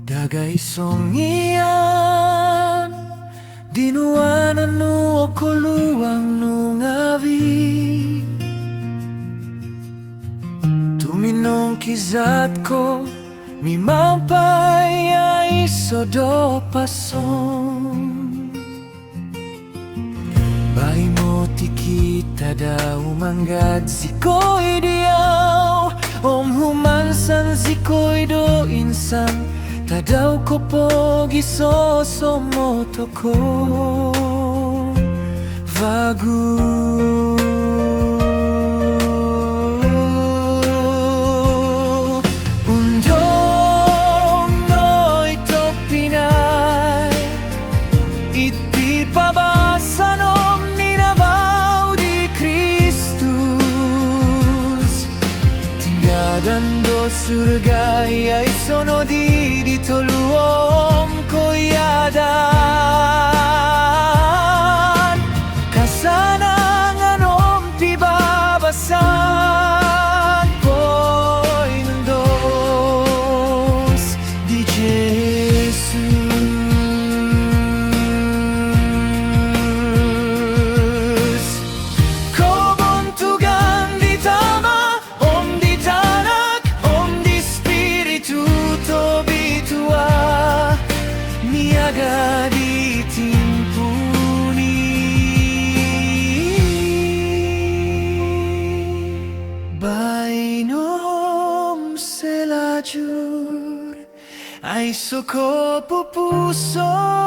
Dagay songian dinuanan no kuluang no ngawi tuminong kizat ko mimampay ay sodo pasong Bahay mo tikita daw manggad si ko'y diyaw humansan si ko'y do insan tadaw ko po gisoso mo toko vagu Undoong Noh Oi Tobpinai ipipabasa nom ninabaw di Kristus tinggadan do surga ay sono di toluom ko yadan kasanang anom pibabasan poignant di Jesus kobontugan di tama di tanak di spiritu tobitua niaga di timpuni bainom selajur ay soko pupuso